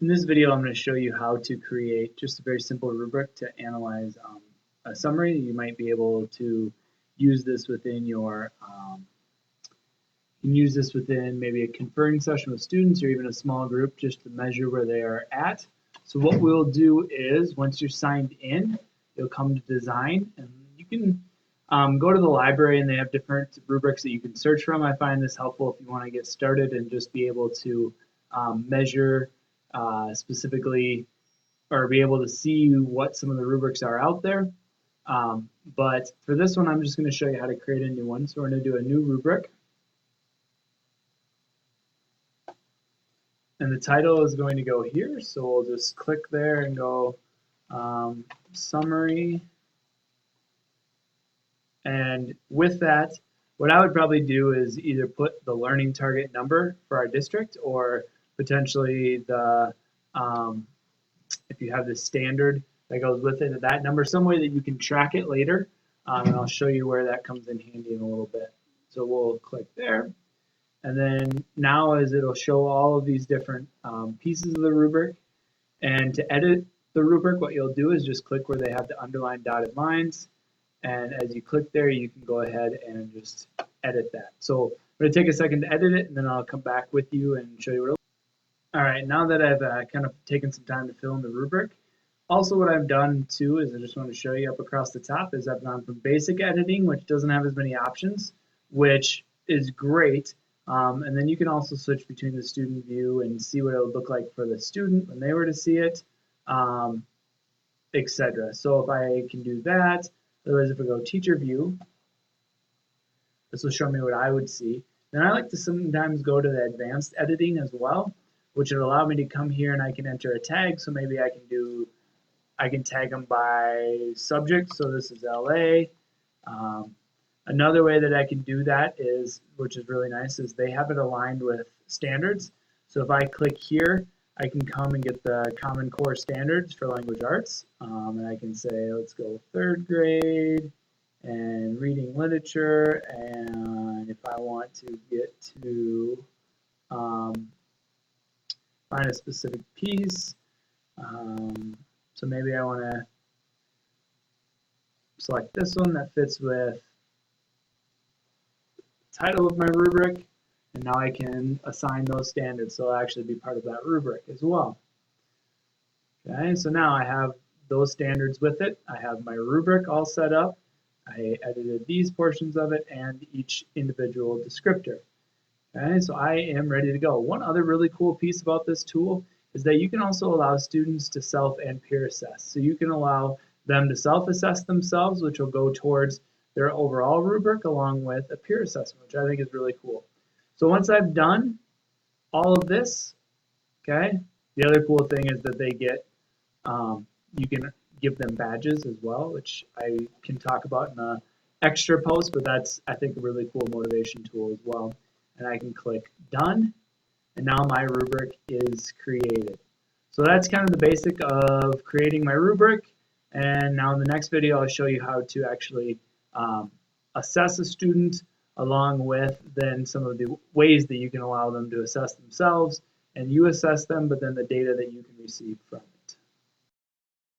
In this video, I'm going to show you how to create just a very simple rubric to analyze a summary. You might be able to use this within your, you can use this within maybe a conferring session with students or even a small group just to measure where they are at. So what we'll do is once you're signed in, you'll come to design and you can go to the library and they have different rubrics that you can search from. I find this helpful if you want to get started and just be able to measure specifically or be able to see what some of the rubrics are out there. But for this one, I'm just going to show you how to create a new one. So we're going to do a new rubric. And the title is going to go here. So we'll just click there and go summary. And with that, what I would probably do is either put the learning target number for our district or potentially the if you have the standard that goes with it, that number, some way that you can track it later, and I'll show you where that comes in handy in a little bit. So we'll click there, and then now as it'll show all of these different pieces of the rubric. And to edit the rubric, what you'll do is just click where they have the underlined dotted lines, and as you click there, you can go ahead and just edit that. So I'm going to take a second to edit it, and then I'll come back with you and show you what it looks like. All right, now that I've kind of taken some time to fill in the rubric, also what I've done too is I just want to show you up across the top is I've gone from basic editing, which doesn't have as many options, which is great. And then you can also switch between the student view and see what it would look like for the student when they were to see it, etc. So if I can do that, otherwise if I go teacher view, this will show me what I would see. Then I like to sometimes go to the advanced editing as well, which would allow me to come here and I can enter a tag. So maybe I can tag them by subject. So this is LA. Another way that I can do that is, which is really nice, is they have it aligned with standards. So if I click here, I can come and get the Common Core standards for language arts. And I can say, let's go 3rd grade and reading literature. And if I want to get to find a specific piece, so maybe I want to select this one that fits with the title of my rubric, and now I can assign those standards, so I'll actually be part of that rubric as well. Okay, so now I have those standards with it. I have my rubric all set up. I edited these portions of it and each individual descriptor. Okay, so I am ready to go. One other really cool piece about this tool is that you can also allow students to self and peer assess. So you can allow them to self-assess themselves, which will go towards their overall rubric along with a peer assessment, which I think is really cool. So once I've done all of this, okay, the other cool thing is that they get, you can give them badges as well, which I can talk about in an extra post, but that's, I think, a really cool motivation tool as well. And I can click done, and now my rubric is created. So that's kind of the basic of creating my rubric, and now in the next video I'll show you how to actually assess a student along with then some of the ways that you can allow them to assess themselves, and you assess them, but then the data that you can receive from it.